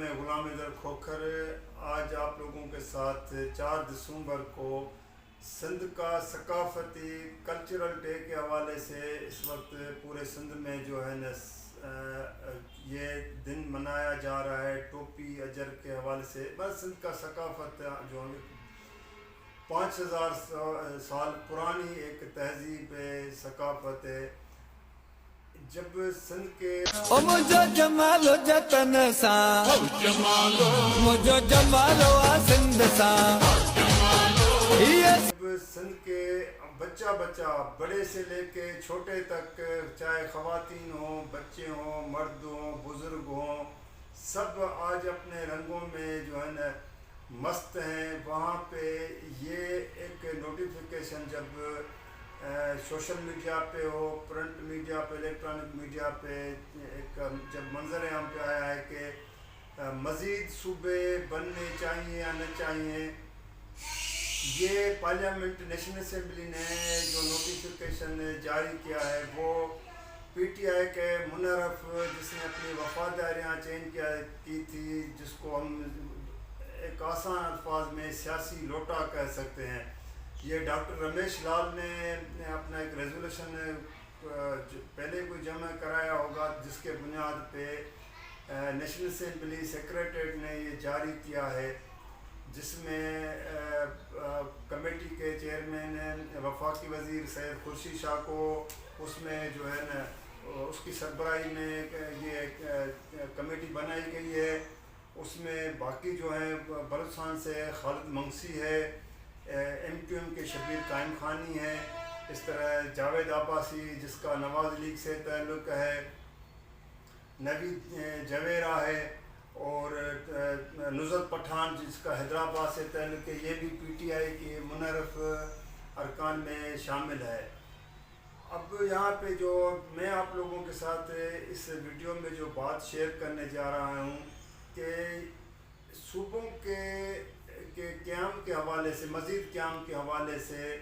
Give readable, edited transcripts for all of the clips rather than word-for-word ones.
میں غلام حیدر کھوکھر آج آپ لوگوں کے ساتھ 4 دسمبر کو سندھ کا ثقافتی کلچرل ڈے کے حوالے سے اس وقت پورے سندھ میں جو ہے نا یہ دن منایا جا رہا ہے ٹوپی اجر کے حوالے سے. بس سندھ کا ثقافت جو 5000 سال پرانی ایک تہذیب ثقافت ہے. جب سندھ کے مجھو جمالو جتن سا مجھو جمالو سندھ سا جب سندھ کے بچہ بڑے سے لے کے چھوٹے تک چاہے خواتین ہوں بچے ہوں مرد ہوں بزرگ ہوں سب آج اپنے رنگوں میں جو ہے نا مست ہیں. وہاں پہ یہ ایک نوٹیفیکیشن جب سوشل میڈیا پہ ہو پرنٹ میڈیا پہ الیکٹرانک میڈیا پہ ایک جب منظر عام پہ آیا ہے کہ مزید صوبے بننے چاہیے یا نہ چاہیے, یہ پارلیمنٹ نیشنل اسمبلی نے جو نوٹیفیکیشن جاری کیا ہے وہ پی ٹی آئی کے منحرف جس نے اپنی وفاداریاں چینج کی تھی جس کو ہم ایک آسان الفاظ میں سیاسی لوٹا کہہ سکتے ہیں. یہ ڈاکٹر رمیش لال نے اپنا ایک ریزولوشن پہلے کوئی جمع کرایا ہوگا جس کے بنیاد پہ نیشنل اسمبلی سیکریٹریٹ نے یہ جاری کیا ہے, جس میں کمیٹی کے چیئرمین وفاقی وزیر سید خورشید شاہ کو اس میں جو ہے نا اس کی سربراہی میں یہ کمیٹی بنائی گئی ہے. اس میں باقی جو ہیں بلوچستان سے خالد منگسی ہے, ایم کیو ایم کے شبیر قائم خانی ہے, اس طرح جاوید عباسی جس کا نواز لیگ سے تعلق ہے, نوید جویرا ہے, اور نصرت پٹھان جس کا حیدرآباد سے تعلق ہے, یہ بھی پی ٹی آئی کے منحرف ارکان میں شامل ہے. اب یہاں پہ جو میں آپ لوگوں کے ساتھ اس ویڈیو میں جو بات شیئر کرنے جا رہا ہوں کہ صوبوں کے قیام کے حوالے سے مزید قیام کے حوالے سے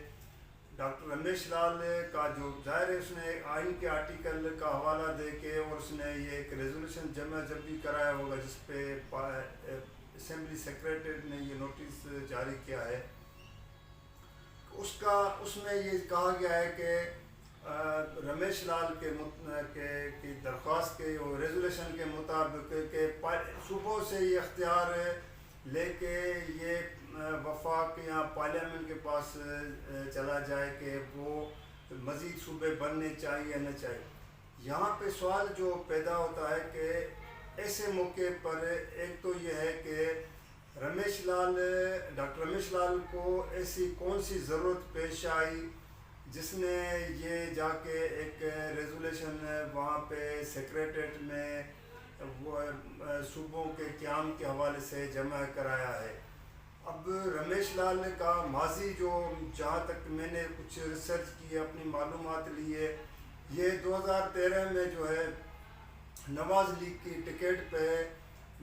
ڈاکٹر رمیش لال کا جو ظاہر ہے اس نے آئین کے آرٹیکل کا حوالہ دے کے اور اس نے یہ ایک ریزولوشن جمع جب بھی کرایا ہوگا جس پہ اسمبلی سیکریٹریٹ نے یہ نوٹس جاری کیا ہے. اس میں یہ کہا گیا ہے کہ رمیش لال کی درخواست کے اور ریزولوشن کے مطابق کہ صوبوں سے یہ اختیار لے کے یہ وفاق یا پارلیمنٹ کے پاس چلا جائے کہ وہ مزید صوبے بننے چاہیے یا نہ چاہیے. یہاں پہ سوال جو پیدا ہوتا ہے کہ ایسے موقع پر ایک تو یہ ہے کہ ڈاکٹر رمیش لال کو ایسی کون سی ضرورت پیش آئی جس نے یہ جا کے ایک ریزولوشن وہاں پہ سیکریٹریٹ میں وہ صوبوں کے قیام کے حوالے سے جمع کرایا ہے. اب رمیش لال کا ماضی جو جہاں تک میں نے کچھ ریسرچ کی اپنی معلومات لی ہے, یہ 2013 میں جو ہے نواز لیگ کی ٹکٹ پہ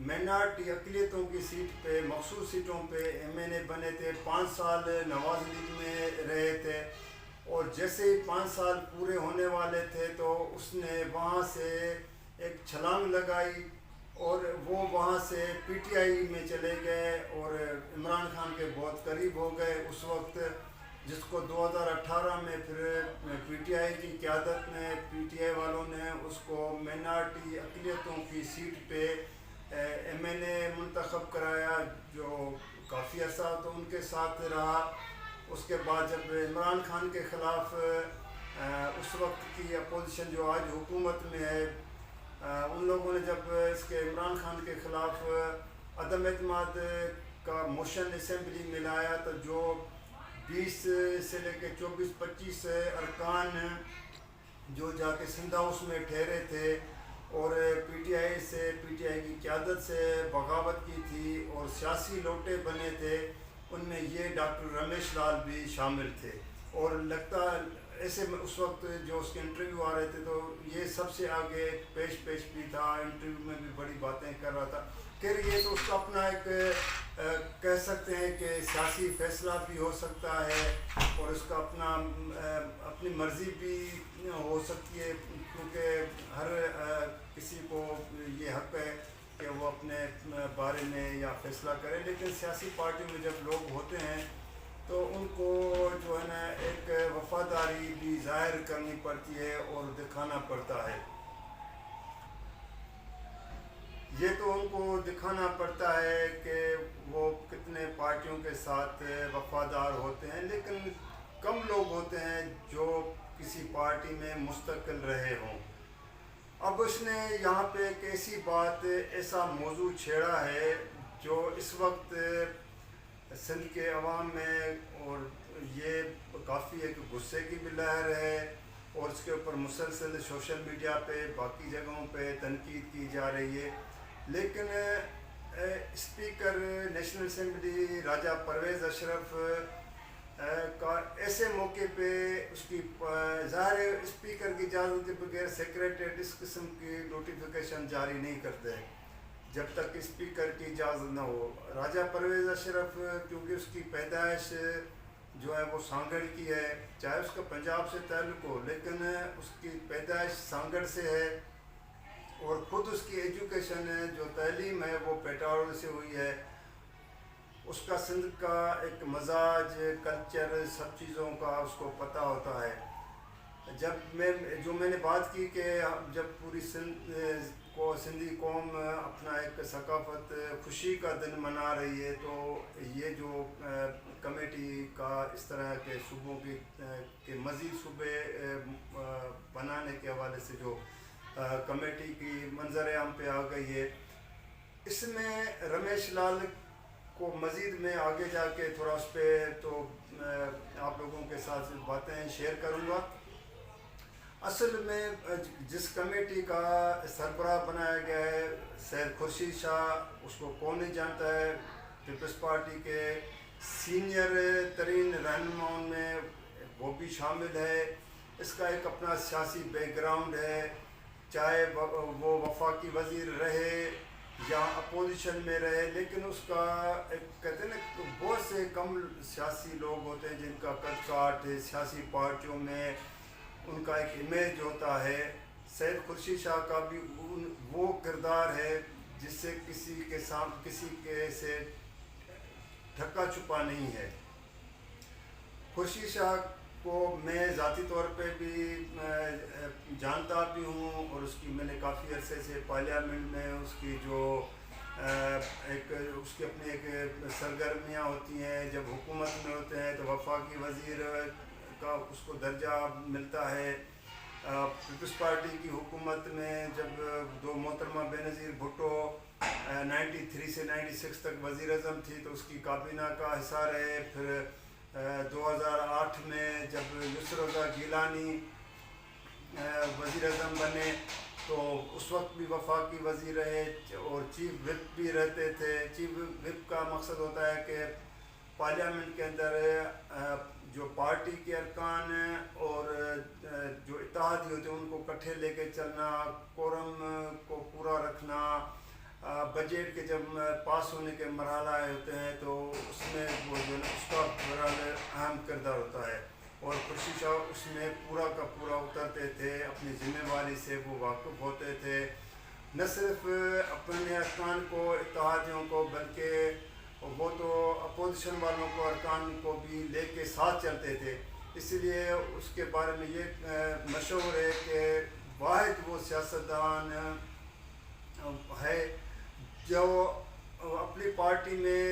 مائنارٹی اقلیتوں کی سیٹ پہ مخصوص سیٹوں پہ ایم این اے بنے تھے. 5 سال نواز لیگ میں رہے تھے اور جیسے ہی 5 سال پورے ہونے والے تھے تو اس نے وہاں سے ایک چھلانگ لگائی اور وہ وہاں سے پی ٹی آئی میں چلے گئے اور عمران خان کے بہت قریب ہو گئے اس وقت, جس کو 2018 میں پھر پی ٹی آئی کی قیادت نے پی ٹی آئی والوں نے اس کو مائنارٹی اقلیتوں کی سیٹ پہ ایم این اے منتخب کرایا جو کافی عرصہ تو ان کے ساتھ رہا. اس کے بعد جب عمران خان کے خلاف اس وقت کی اپوزیشن جو آج حکومت میں ہے ان لوگوں نے جب اس کے عمران خان کے خلاف عدم اعتماد کا موشن اسمبلی میں لایا تو جو 20 سے لے کے 24-25 ارکان جو جا کے سندھ ہاؤس میں ٹھہرے تھے اور پی ٹی آئی کی قیادت سے بغاوت کی تھی اور سیاسی لوٹے بنے تھے, ان میں یہ ڈاکٹر رمیش لال بھی شامل تھے. اور لگتا ایسے اس وقت جو اس کے انٹرویو آ رہے تھے تو یہ سب سے آگے پیش بھی تھا, انٹرویو میں بھی بڑی باتیں کر رہا تھا. پھر یہ تو اس کا اپنا ایک کہہ سکتے ہیں کہ سیاسی فیصلہ بھی ہو سکتا ہے اور اس کا اپنی مرضی بھی ہو سکتی ہے کیونکہ ہر کسی کو یہ حق ہے کہ وہ اپنے بارے میں یا فیصلہ کریں، لیکن سیاسی پارٹیوں میں جب لوگ ہوتے ہیں تو ان کو جو ہے نا ایک وفاداری بھی ظاہر کرنی پڑتی ہے اور دکھانا پڑتا ہے۔ یہ تو ان کو دکھانا پڑتا ہے کہ وہ کتنے پارٹیوں کے ساتھ وفادار ہوتے ہیں، لیکن کم لوگ ہوتے ہیں جو کسی پارٹی میں مستقل رہے ہوں۔ اب اس نے یہاں پہ ایک ایسی بات، ایسا موضوع چھیڑا ہے جو اس وقت سندھ کے عوام میں، اور یہ کافی ایک غصے کی بھی لہر ہے، اور اس کے اوپر مسلسل سوشل میڈیا پہ باقی جگہوں پہ تنقید کی جا رہی ہے، لیکن اسپیکر نیشنل اسمبلی راجہ پرویز اشرف کا ایسے موقع پہ اس کی ظاہر اسپیکر کی اجازت کے بغیر سیکریٹریٹ اس قسم کی نوٹیفیکیشن جاری نہیں کرتے جب تک اسپیکر کی اجازت نہ ہو۔ راجہ پرویز اشرف کیونکہ اس کی پیدائش جو ہے وہ سانگڑ کی ہے، چاہے اس کا پنجاب سے تعلق ہو، لیکن اس کی پیدائش سانگڑ سے ہے، اور خود اس کی ایجوکیشن جو تعلیم ہے وہ پیٹاور سے ہوئی ہے۔ اس کا سندھ کا ایک مزاج، کلچر، سب چیزوں کا اس کو پتہ ہوتا ہے۔ جب میں نے بات کی کہ جب پوری سندھی قوم اپنا ایک ثقافت خوشی کا دن منا رہی ہے، تو یہ جو کمیٹی کا اس طرح کے صوبوں کے مزید صوبے بنانے کے حوالے سے جو کمیٹی کی منظر عام پہ آ گئی ہے، اس میں رمیش لال کو مزید میں آگے جا کے تھوڑا اس پہ تو آپ لوگوں کے ساتھ باتیں شیئر کروں گا۔ اصل میں جس کمیٹی کا سربراہ بنایا گیا ہے سید خورشید شاہ، اس کو کون نہیں جانتا ہے، پیپلز پارٹی کے سینئر ترین رہنماؤں میں وہ بھی شامل ہے۔ اس کا ایک اپنا سیاسی بیک گراؤنڈ ہے، چاہے وہ وفاقی وزیر رہے یا اپوزیشن میں رہے، لیکن اس کا ایک کہتے ہیں نا بہت سے کم سیاسی لوگ ہوتے ہیں جن کا قد کاٹ سیاسی پارٹیوں میں ان کا ایک امیج ہوتا ہے۔ سید خورشید شاہ کا بھی وہ کردار ہے جس سے کسی کے سے ڈھکا چھپا نہیں ہے۔ خورشید شاہ کو میں ذاتی طور پہ بھی جانتا بھی ہوں، اور اس کی میں نے کافی عرصے سے پارلیمنٹ میں اس کی جو اس کی اپنی ایک سرگرمیاں ہوتی ہیں، جب حکومت میں ہوتے ہیں تو وفاقی وزیر کا اس کو درجہ ملتا ہے۔ پیپلز پارٹی کی حکومت میں جب دو محترمہ بینظیر بھٹو 93 سے 96 تک وزیر اعظم تھی تو اس کی کابینہ کا حصہ رہے۔ پھر 2008 میں جب یسر رضا گیلانی وزیر اعظم بنے تو اس وقت بھی وفاقی وزیر رہے اور چیف وپ بھی رہتے تھے۔ چیف وپ کا مقصد ہوتا ہے کہ پارلیمنٹ کے اندر جو پارٹی کے ارکان اور جو اتحادی ہوتے ہیں ان کو اکٹھے لے کے چلنا، کورم کو پورا رکھنا، بجٹ کے جب پاس ہونے کے مرحلہ آئے ہوتے ہیں تو اس میں وہ جو ہے اس کا بہرحال اہم کردار ہوتا ہے، اور خورشید شاہ اس میں پورا کا پورا اترتے تھے، اپنی ذمہ داری سے وہ واقف ہوتے تھے، نہ صرف اپنے ارکان کو، اتحادیوں کو، بلکہ وہ تو اپوزیشن والوں کو، ارکان کو بھی لے کے ساتھ چلتے تھے۔ اس لیے اس کے بارے میں یہ مشہور ہے کہ واحد وہ سیاستدان ہے جو اپنی پارٹی میں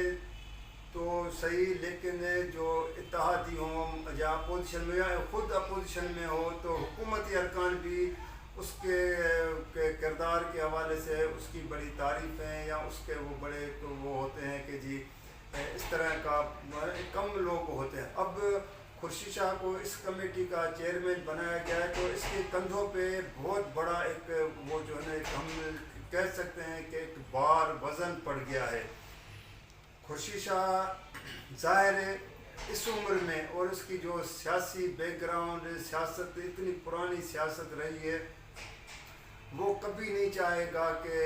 تو صحیح، لیکن جو اتحادی ہوں یا اپوزیشن میں یا خود اپوزیشن میں ہو تو حکومتی ارکان بھی اس کے کردار کے حوالے سے اس کی بڑی تعریفیں یا اس کے وہ بڑے تو وہ ہوتے ہیں کہ جی اس طرح کا کم لوگ ہوتے ہیں۔ اب خورشید شاہ کو اس کمیٹی کا چیئرمین بنایا گیا ہے تو اس کے کندھوں پہ بہت بڑا ایک وہ جو ہے نا ہم کہہ سکتے ہیں کہ ایک بار وزن پڑ گیا ہے۔ خورشید شاہ ظاہر ہے اس عمر میں اور اس کی جو سیاسی بیک گراؤنڈ، سیاست اتنی پرانی سیاست رہی ہے، وہ کبھی نہیں چاہے گا کہ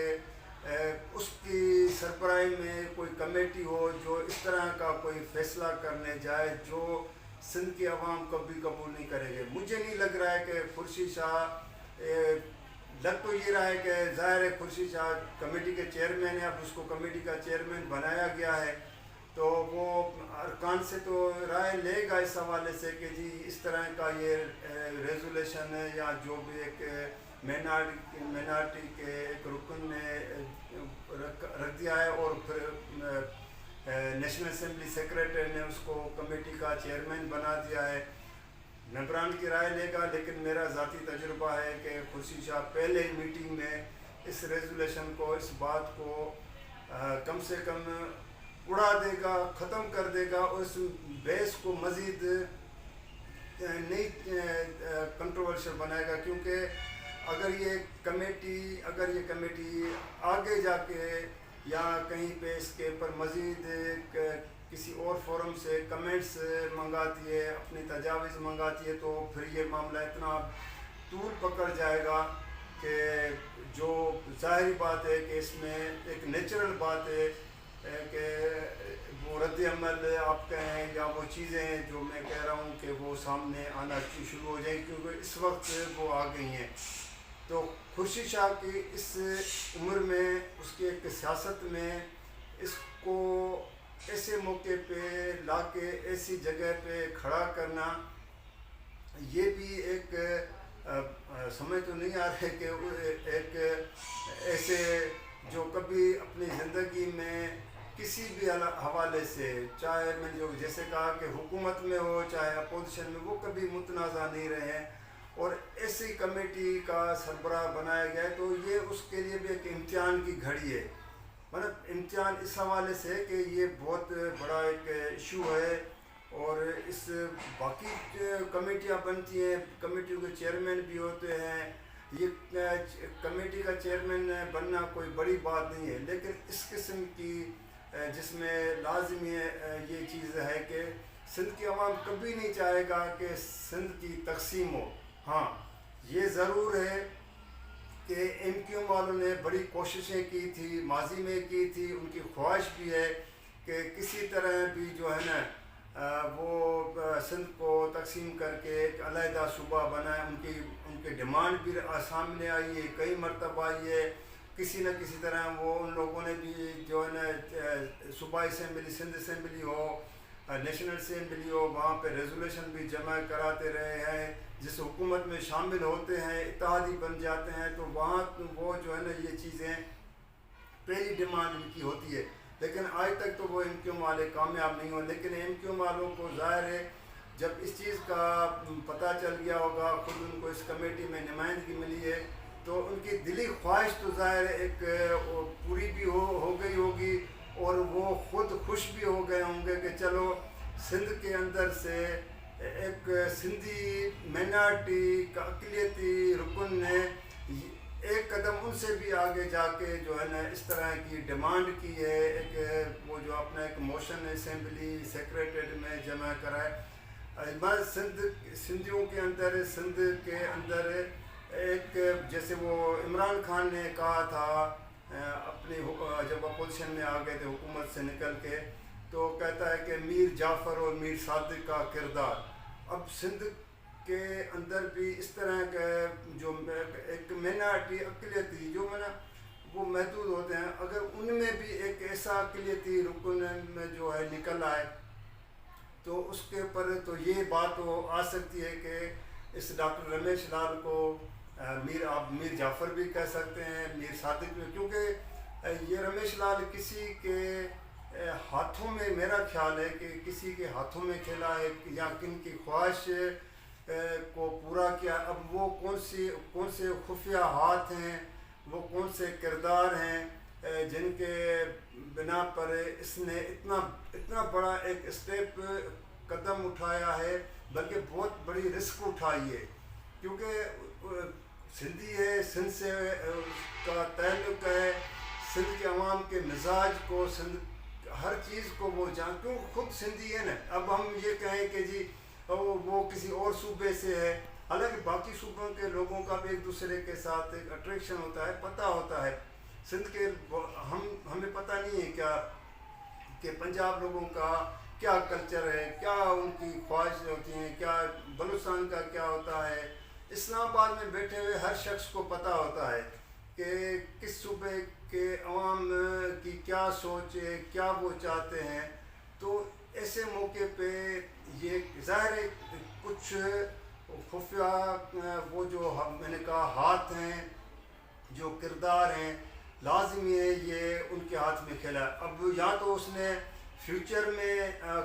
اس کی سربراہی میں کوئی کمیٹی ہو جو اس طرح کا کوئی فیصلہ کرنے جائے جو سندھ کے عوام کبھی قبول نہیں کرے گے۔ مجھے نہیں لگ رہا ہے کہ خورشید شاہ لگ تو یہ رہا ہے کہ ظاہر ہے خورشید شاہ کمیٹی کے چیئرمین ہے، اب اس کو کمیٹی کا چیئرمین بنایا گیا ہے، تو وہ ارکان سے تو رائے لے گا اس حوالے سے کہ جی اس طرح کا یہ ریزولیشن ہے یا جو بھی ایک مینارٹی کے ایک رکن نے رکھ دیا ہے، اور پھر نیشنل اسمبلی سیکریٹری نے اس کو کمیٹی کا چیئرمین بنا دیا ہے، ممبران کی رائے لے گا۔ لیکن میرا ذاتی تجربہ ہے کہ خورشید شاہ پہلے ہی میٹنگ میں اس ریزولیشن کو، اس بات کو کم سے کم اڑا دے گا، ختم کر دے گا، اور اس بحث کو مزید نئی کنٹروورشل بنائے گا، کیونکہ اگر یہ کمیٹی آگے جا کے یا کہیں پہ اس کے اوپر مزید کسی اور فورم سے کمنٹس منگاتی ہے، اپنی تجاویز منگاتی ہے، تو پھر یہ معاملہ اتنا طول پکڑ جائے گا کہ جو ظاہری بات ہے کہ اس میں ایک نیچرل بات ہے کہ وہ رد عمل آپ کہیں یا وہ چیزیں ہیں جو میں کہہ رہا ہوں کہ وہ سامنے آنا شروع ہو جائیں، کیونکہ اس وقت وہ آ گئی ہیں۔ تو خورشید شاہ کی اس عمر میں، اس کی ایک سیاست میں، اس کو ایسے موقع پہ لا کے ایسی جگہ پہ کھڑا کرنا، یہ بھی ایک سمجھ تو نہیں آ رہے کہ ایک ایسے جو کبھی اپنی زندگی میں کسی بھی حوالے سے، چاہے میں جو جیسے کہا کہ حکومت میں ہو چاہے اپوزیشن میں، وہ کبھی متنازع نہیں رہے ہیں، اور ایسی کمیٹی کا سربراہ بنایا گیا ہے، تو یہ اس کے لیے بھی ایک امتحان کی گھڑی ہے۔ مطلب امتحان اس حوالے سے کہ یہ بہت بڑا ایک ایشو ہے، اور اس باقی کمیٹیاں بنتی ہیں، کمیٹیوں کے چیئرمین بھی ہوتے ہیں، یہ کمیٹی کا چیئرمین بننا کوئی بڑی بات نہیں ہے، لیکن اس قسم کی جس میں لازمی یہ چیز ہے کہ سندھ کی عوام کبھی نہیں چاہے گا کہ سندھ کی تقسیم ہو۔ ہاں یہ ضرور ہے کہ ایم کیو والوں نے بڑی کوششیں کی تھی، ماضی میں کی تھی، ان کی خواہش بھی ہے کہ کسی طرح بھی جو ہے نا وہ سندھ کو تقسیم کر کے ایک علیحدہ صوبہ بنائے۔ ان کی ڈیمانڈ بھی سامنے آئی ہے، کئی مرتبہ آئی ہے، کسی نہ کسی طرح وہ ان لوگوں نے بھی جو ہے نا صوبائی اسمبلی، سندھ اسمبلی ہو، نیشنل اسمبلی ہو، وہاں پہ ریزولیشن بھی جمع کراتے رہے ہیں، جس حکومت میں شامل ہوتے ہیں، اتحادی بن جاتے ہیں، تو وہاں وہ جو ہے نا یہ چیزیں پہلی ڈیمانڈ ان کی ہوتی ہے، لیکن آج تک تو وہ ایم کیو والے کامیاب نہیں ہو۔ لیکن ایم کیو والوں کو ظاہر ہے جب اس چیز کا پتہ چل گیا ہوگا، خود ان کو اس کمیٹی میں نمائندگی ملی ہے، تو ان کی دلی خواہش تو ظاہر ہے ایک پوری بھی ہو گئی ہوگی، اور وہ خود خوش بھی ہو گئے ہوں گے کہ چلو سندھ کے اندر سے ایک سندھی مینارٹی کا اقلیتی رکن نے ایک قدم ان سے بھی آگے جا کے جو ہے نا اس طرح کی ڈیمانڈ کی ہے، ایک وہ جو اپنا ایک موشن اسمبلی سیکریٹریٹ میں جمع کرائے۔ بس سندھیوں کے اندر، سندھ کے اندر ایک جیسے وہ عمران خان نے کہا تھا اپنی جب اپوزیشن میں آ گئے تھے حکومت سے نکل کے، تو کہتا ہے کہ میر جعفر اور میر صادق کا کردار۔ اب سندھ کے اندر بھی اس طرح کا جو ایک مینارٹی اقلیتی جو ہے نا وہ محدود ہوتے ہیں، اگر ان میں بھی ایک ایسا اقلیتی رکن میں جو ہے نکل آئے تو اس کے اوپر تو یہ بات تو آ سکتی ہے کہ اس ڈاکٹر رمیش لال کو آپ میر جعفر بھی کہہ سکتے ہیں، میر صادق بھی، کیونکہ یہ رمیش لال کسی کے ہاتھوں میں، میرا خیال ہے کہ کسی کے ہاتھوں میں کھیلا ہے یا کن کی خواہش کو پورا کیا۔ اب وہ کون سے خفیہ ہاتھ ہیں، وہ کون سے کردار ہیں جن کے بنا پر اس نے اتنا بڑا ایک اسٹیپ قدم اٹھایا ہے، بلکہ بہت بڑی رسک اٹھائی ہے، کیونکہ سندھی ہے، سندھ سے کا تعلق ہے، سندھ کے عوام کے مزاج کو، سندھ ہر چیز کو وہ کیوں خود سندھی ہے نا۔ اب ہم یہ کہیں کہ جی وہ کسی اور صوبے سے ہے، حالانکہ باقی صوبوں کے لوگوں کا بھی ایک دوسرے کے ساتھ ایک اٹریکشن ہوتا ہے، پتہ ہوتا ہے۔ سندھ کے ہمیں پتہ نہیں ہے کیا کہ پنجاب لوگوں کا کیا کلچر ہے، کیا ان کی خواہش ہوتی ہیں، کیا بلوچستان کا کیا ہوتا ہے، اسلام آباد میں بیٹھے ہوئے ہر شخص کو پتہ ہوتا ہے کہ کس صوبے کے عوام کی کیا سوچ ہے، کیا وہ چاہتے ہیں. تو ایسے موقع پہ یہ ظاہر ہے کچھ خفیہ وہ جو میں نے کہا ہاتھ ہیں، جو کردار ہیں، لازمی ہے یہ ان کے ہاتھ میں کھیلا. اب یا تو اس نے فیوچر میں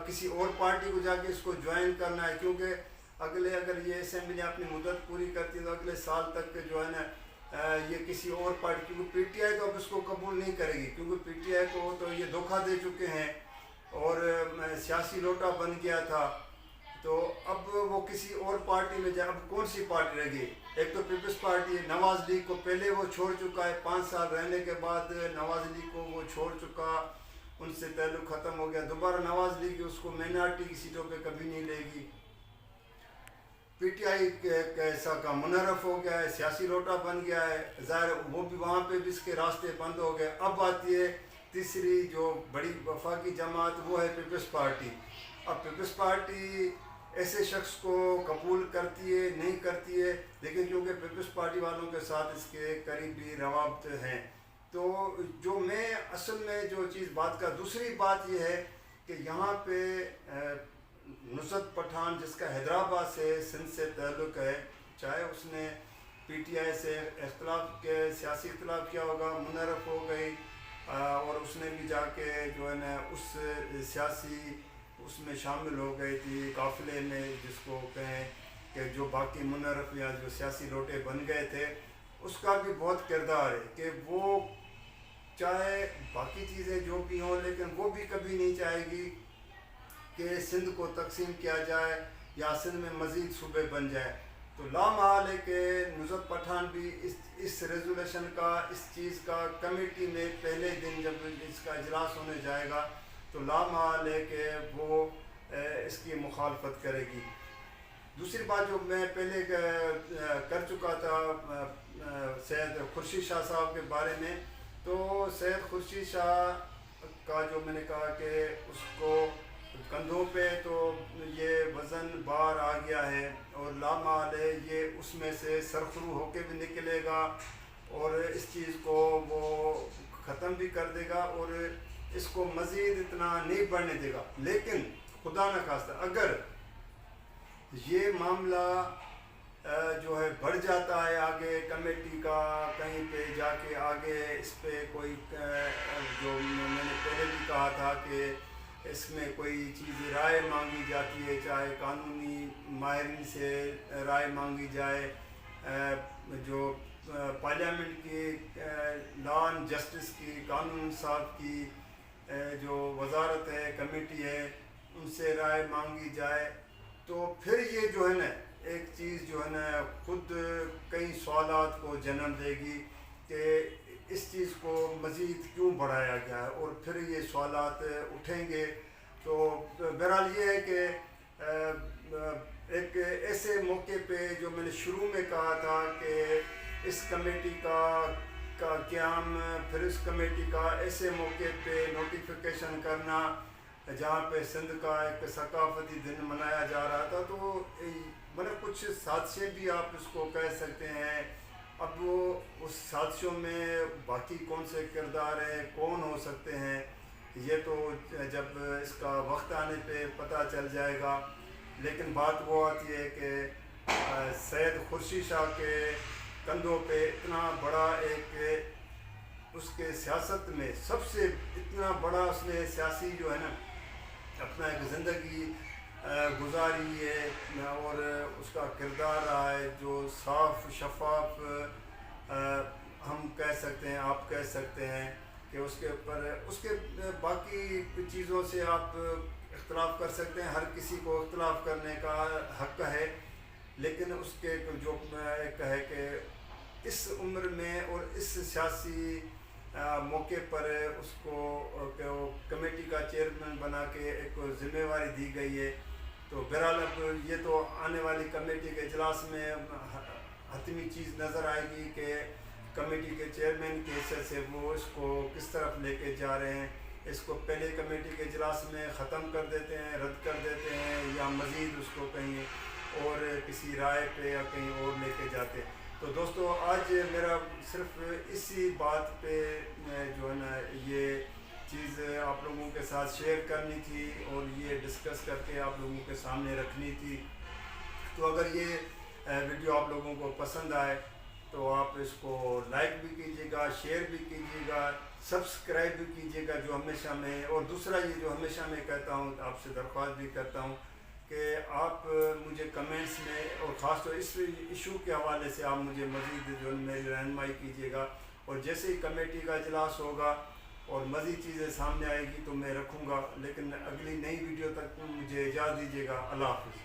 کسی اور پارٹی کو جا کے اس کو جوائن کرنا ہے، کیونکہ اگر یہ اسمبلی اپنی مدت پوری کرتی ہے تو اگلے سال تک جو ہے نا یہ کسی اور پارٹی، کیونکہ پی ٹی آئی تو اب اس کو قبول نہیں کرے گی، کیونکہ پی ٹی آئی کو تو یہ دھوکہ دے چکے ہیں اور سیاسی لوٹا بن گیا تھا. تو اب وہ کسی اور پارٹی میں جائے. اب کون سی پارٹی رہ گئی؟ ایک تو پیپلز پارٹی ہے، نواز لیگ کو پہلے وہ چھوڑ چکا ہے، 5 سال رہنے کے بعد نواز لیگ کو وہ چھوڑ چکا، ان سے تعلق ختم ہو گیا. دوبارہ نواز لیگ اس کو مائنارٹی کی سیٹوں پہ کبھی نہیں لے گی. پی ٹی آئی ایسا کا منحرف ہو گیا ہے، سیاسی لوٹا بن گیا ہے، ظاہر وہ بھی وہاں پہ بھی اس کے راستے بند ہو گئے. اب آتی ہے تیسری جو بڑی وفاقی جماعت، وہ ہے پیپلز پارٹی. اب پیپلز پارٹی ایسے شخص کو قبول کرتی ہے نہیں کرتی ہے، لیکن کیونکہ پیپلز پارٹی والوں کے ساتھ اس کے قریبی روابط ہیں. تو جو میں اصل میں جو چیز بات کا دوسری بات یہ ہے کہ یہاں پہ نصرت پٹھان جس کا حیدرآباد سے سندھ سے تعلق ہے، چاہے اس نے پی ٹی آئی سے سیاسی اختلاف کیا ہوگا، منحرف ہو گئی اور اس نے بھی جا کے جو ہے نا اس سیاسی اس میں شامل ہو گئی تھی قافلے میں، جس کو کہیں کہ جو باقی منحرف یا جو سیاسی لوٹے بن گئے تھے. اس کا بھی بہت کردار ہے کہ وہ چاہے باقی چیزیں جو بھی ہوں، لیکن وہ بھی کبھی نہیں چاہے گی کہ سندھ کو تقسیم کیا جائے یا سندھ میں مزید صوبے بن جائے. تو لامحال ہے کہ نصرت پٹھان بھی اس ریزولیشن کا، اس چیز کا کمیٹی میں پہلے دن جب اس کا اجلاس ہونے جائے گا تو لامحال ہے کہ وہ اس کی مخالفت کرے گی. دوسری بات جو میں پہلے کر چکا تھا سید خورشید شاہ صاحب کے بارے میں، تو سید خورشید شاہ کا جو میں نے کہا کہ اس کو کندھوں پہ تو یہ وزن بار آ گیا ہے اور لامحال ہے یہ اس میں سے سرخرو ہو کے بھی نکلے گا اور اس چیز کو وہ ختم بھی کر دے گا اور اس کو مزید اتنا نہیں بڑھنے دے گا. لیکن خدا نہ خواستہ اگر یہ معاملہ جو ہے بڑھ جاتا ہے آگے کمیٹی کا کہیں پہ جا کے آگے اس پہ کوئی جو میں نے پہلے بھی کہا تھا کہ اس میں کوئی چیز رائے مانگی جاتی ہے، چاہے قانونی ماہرین سے رائے مانگی جائے، جو پارلیمنٹ کی لا اینڈ جسٹس کی قانون انصاف کی جو وزارت ہے کمیٹی ہے ان سے رائے مانگی جائے، تو پھر یہ جو ہے نا ایک چیز جو ہے نا خود کئی سوالات کو جنم دے گی کہ اس چیز کو مزید کیوں بڑھایا گیا ہے، اور پھر یہ سوالات اٹھیں گے. تو بہرحال یہ ہے کہ ایک ایسے موقع پہ جو میں نے شروع میں کہا تھا کہ اس کمیٹی کا قیام، پھر اس کمیٹی کا ایسے موقع پہ نوٹیفیکیشن کرنا جہاں پہ سندھ کا ایک ثقافتی دن منایا جا رہا تھا، تو مطلب کچھ سازشیں بھی آپ اس کو کہہ سکتے ہیں. اب وہ اس سازشوں میں باقی کون سے کردار ہیں، کون ہو سکتے ہیں، یہ تو جب اس کا وقت آنے پہ پتہ چل جائے گا. لیکن بات وہ آتی ہے کہ سید خورشید شاہ کے کندھوں پہ اتنا بڑا ایک اس کے سیاست میں سب سے اتنا بڑا اس نے سیاسی جو ہے نا اپنا ایک زندگی گزاری ہے اور اس کا کردار رہا ہے جو صاف شفاف ہم کہہ سکتے ہیں، آپ کہہ سکتے ہیں کہ اس کے اوپر اس کے باقی چیزوں سے آپ اختلاف کر سکتے ہیں، ہر کسی کو اختلاف کرنے کا حق ہے، لیکن اس کے جو ایک ہے کہ اس عمر میں اور اس سیاسی موقع پر اس کو کمیٹی کا چیئرمین بنا کے ایک ذمہ داری دی گئی ہے. تو بہرحال اب یہ تو آنے والی کمیٹی کے اجلاس میں حتمی چیز نظر آئے گی کہ کمیٹی کے چیئرمین کی حیثیت سے وہ اس کو کس طرف لے کے جا رہے ہیں. اس کو پہلے کمیٹی کے اجلاس میں ختم کر دیتے ہیں، رد کر دیتے ہیں، یا مزید اس کو کہیں اور کسی رائے پہ یا کہیں اور لے کے جاتے ہیں. تو دوستو آج میرا صرف اسی بات پہ جو ہے نا یہ چیز آپ لوگوں کے ساتھ شیئر کرنی تھی اور یہ ڈسکس کر کے آپ لوگوں کے سامنے رکھنی تھی. تو اگر یہ ویڈیو آپ لوگوں کو پسند آئے تو آپ اس کو لائک بھی کیجیے گا, شیئر بھی کیجیے گا, سبسکرائب بھی کیجیے گا جو ہمیشہ میں, اور دوسرا یہ جو ہمیشہ میں کہتا ہوں آپ سے درخواست بھی کرتا ہوں کہ آپ مجھے کمنٹس میں اور خاص طور اس ایشو کے حوالے سے آپ مجھے مزید جو میری رہنمائی کیجیے گا, اور جیسے ہی کمیٹی کا اجلاس ہوگا اور مزید چیزیں سامنے آئے گی تو میں رکھوں گا. لیکن اگلی نئی ویڈیو تک مجھے اجازت دیجیے گا. اللہ حافظ.